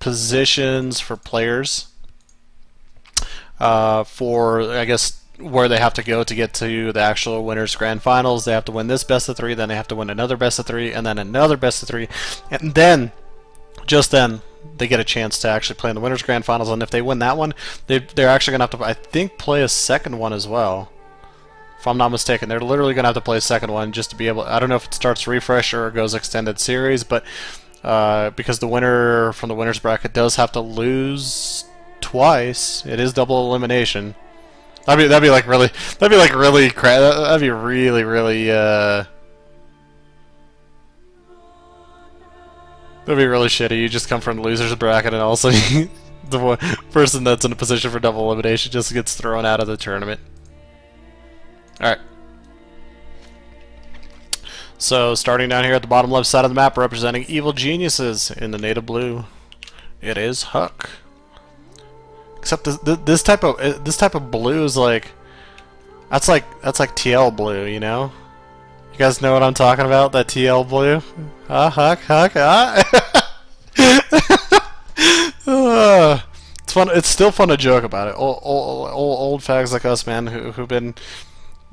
positions for players for, I guess, where they have to go to get to the actual winners grand finals. They have to win this best of 3, then they have to win another best of 3, and then another best of 3, and then, just then, they get a chance to actually play in the winners grand finals. And if they win that one, they're actually going to have to, I think, play a second one as well. If I'm not mistaken, they're literally going to have to play a second one just to be able, I don't know if it starts refresh or it goes extended series, but because the winner from the winners bracket does have to lose twice, it is double elimination. That'd be like really shitty. You just come from the losers bracket and all of a sudden the one person that's in a position for double elimination just gets thrown out of the tournament. Alright. So, starting down here at the bottom left side of the map, representing Evil Geniuses in the native blue, it is EGHuK. Except this type of blue is like, that's like TL blue, you know? You guys know what I'm talking about? That TL blue? EGHuK. It's fun. It's still fun to joke about it. Old fags like us, man, who've been.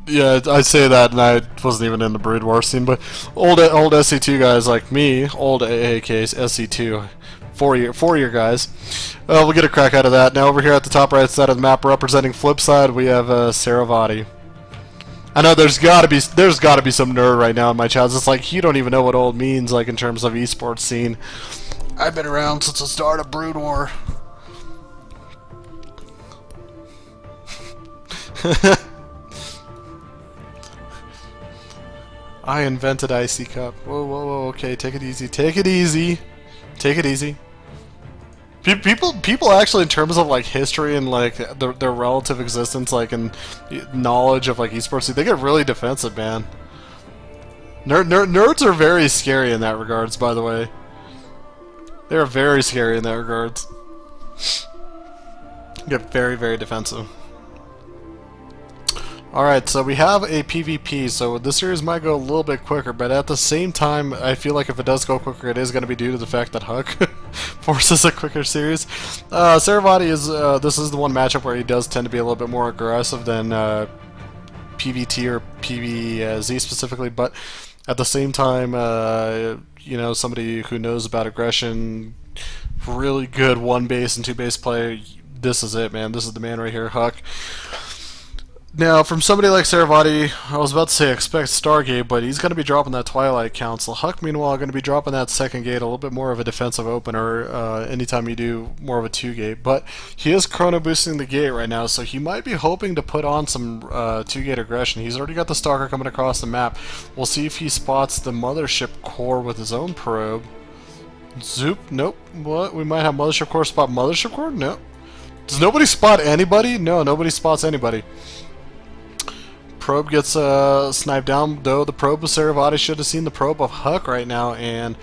Yeah, I say that, and I wasn't even in the Brood War scene, but old SC2 guys like me, old AAKs, SC2, four-year guys. We'll get a crack out of that. Now over here at the top right side of the map, representing flip side, we have Sarovati. I know there's gotta be some nerd right now in my chat. It's like you don't even know what old means, like in terms of esports scene. I've been around since the start of Brood War. I invented Icy Cup. Whoa, okay, take it easy. Take it easy. People actually, in terms of like history and like their relative existence, like and knowledge of like esports, they get really defensive, man. Nerds are very scary in that regards, by the way. They are very scary in that regards. Get very, very defensive. Alright, so we have a PvP, so this series might go a little bit quicker, but at the same time, I feel like if it does go quicker, it is going to be due to the fact that EGHuK forces a quicker series. Sarovati is, this is the one matchup where he does tend to be a little bit more aggressive than PvT or PvZ specifically, but at the same time, you know, somebody who knows about aggression, really good one base and two base play, this is it, man. This is the man right here, EGHuK. Now, from somebody like Sarovati, I was about to say expect Stargate, but he's going to be dropping that Twilight Council. EGHuK, meanwhile, going to be dropping that second gate, a little bit more of a defensive opener anytime you do more of a 2-gate. But he is chrono boosting the gate right now, so he might be hoping to put on some 2-gate aggression. He's already got the Stalker coming across the map. We'll see if he spots the Mothership Core with his own probe. Zoop, nope. What? We might have Mothership Core spot Mothership Core? No. Does nobody spot anybody? No, nobody spots anybody. Probe gets sniped down, though the probe of Sarovati should have seen the probe of EGHuK right now, and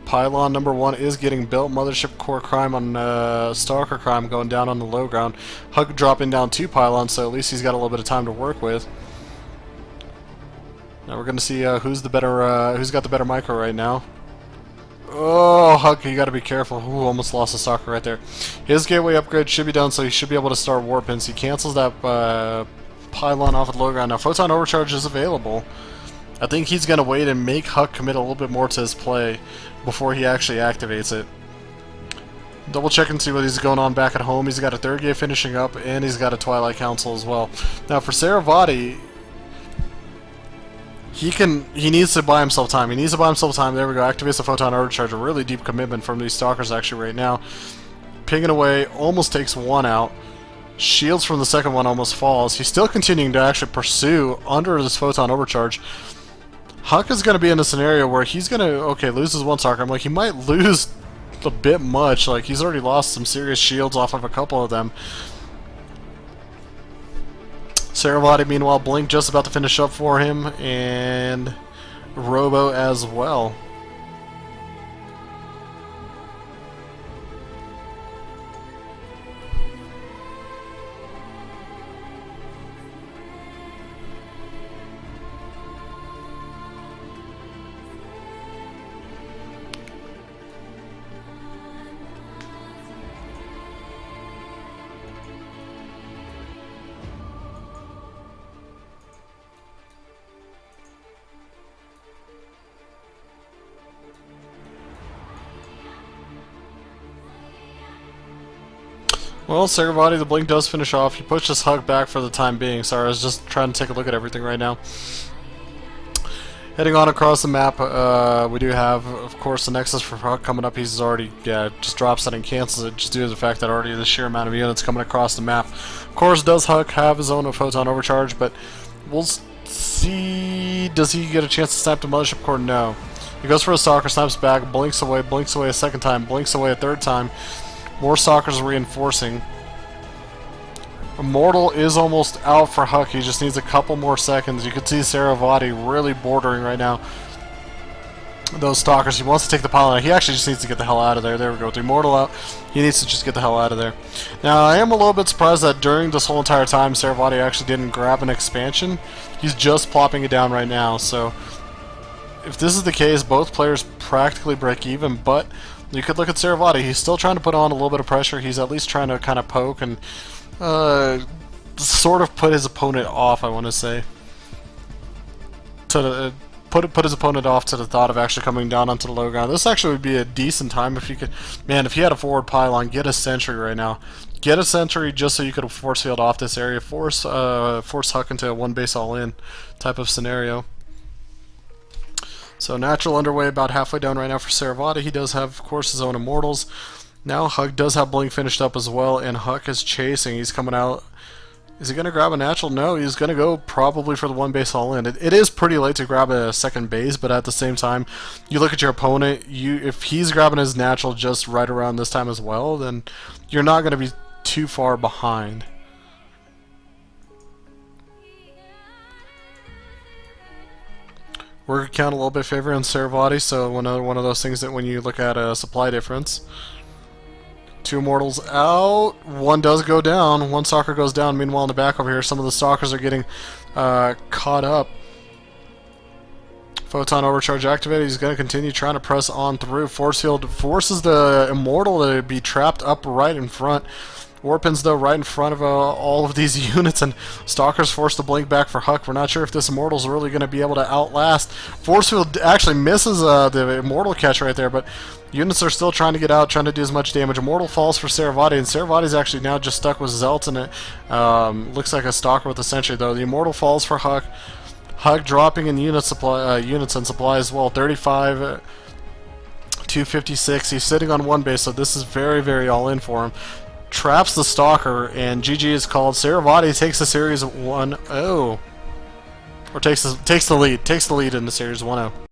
pylon number 1 is getting built. Mothership Core Crime on Stalker Crime going down on the low ground. EGHuK dropping down 2 pylons, so at least he's got a little bit of time to work with. Now we're going to see who's got the better micro right now. Oh, EGHuK, you got to be careful. Ooh, almost lost a Stalker right there. His gateway upgrade should be done, so he should be able to start warp pins. He cancels that pylon off at the low ground. Now Photon Overcharge is available. I think he's going to wait and make EGHuK commit a little bit more to his play before he actually activates it. Double check and see what he's going on back at home. He's got a 3rd gate finishing up, and he's got a Twilight Council as well. Now for Sarovati, he needs to buy himself time. There we go. Activates the Photon Overcharge. A really deep commitment from these Stalkers actually right now. Pinging away, almost takes one out. Shields from the second one almost falls. He's still continuing to actually pursue under this Photon Overcharge. EGHuK is going to be in a scenario where he's going to, okay, loses one Stalker. I'm like, he might lose a bit much. Like, he's already lost some serious shields off of a couple of them. Sarovati, meanwhile, Blink just about to finish up for him, and Robo as well. Well, SaroVati, the blink does finish off. He pushed his HuK back for the time being. Sorry, I was just trying to take a look at everything right now. Heading on across the map, we do have, of course, the Nexus for HuK coming up. He's already, just drops that and cancels it just due to the fact that already the sheer amount of units coming across the map. Of course, does HuK have his own photon overcharge, but we'll see. Does he get a chance to snap the Mothership Core? No. He goes for a Stalker, snaps back, blinks away a second time, blinks away a third time. More Stalkers reinforcing. Immortal is almost out for HuK. He just needs a couple more seconds. You can see SaroVati really bordering right now. Those Stalkers. He wants to take the pylon. He actually just needs to get the hell out of there. There we go. With the Immortal out, he needs to just get the hell out of there. Now, I am a little bit surprised that during this whole entire time, SaroVati actually didn't grab an expansion. He's just plopping it down right now. So, if this is the case, both players practically break even, but you could look at SaroVati. He's still trying to put on a little bit of pressure. He's at least trying to kind of poke and sort of put his opponent off, I want to say. To put his opponent off to the thought of actually coming down onto the low ground. This actually would be a decent time if you could... Man, if he had a forward pylon, get a sentry right now. Get a sentry just so you could force field off this area. Force HuK into a one base all-in type of scenario. So natural underway about halfway down right now for SaroVati. He does have, of course, his own Immortals. Now HuK does have Blink finished up as well, and HuK is chasing. He's coming out. Is he going to grab a natural? No, he's going to go probably for the one base all-in. It is pretty late to grab a second base, but at the same time, you look at your opponent. If he's grabbing his natural just right around this time as well, then you're not going to be too far behind. Worker count a little bit favoring SaroVati, so one of those things that when you look at a supply difference. Two Immortals out. One does go down. One Stalker goes down. Meanwhile, in the back over here, some of the Stalkers are getting caught up. Photon overcharge activated. He's going to continue trying to press on through. Force field forces the Immortal to be trapped up right in front. Warpins, though, right in front of all of these units, and Stalkers force the blink back for HuK. We're not sure if this Immortal is really going to be able to outlast. Force field actually misses the Immortal catch right there, but units are still trying to get out, trying to do as much damage. Immortal falls for SaroVati, and SaroVati's actually now just stuck with Zelt, and it looks like a Stalker with a sentry, though. The Immortal falls for HuK. HuK dropping in units and supply as well. 35, 256. He's sitting on one base, so this is very, very all in for him. Traps the Stalker, and GG is called. SaroVati takes the series 1-0. Or takes the lead in the series 1-0.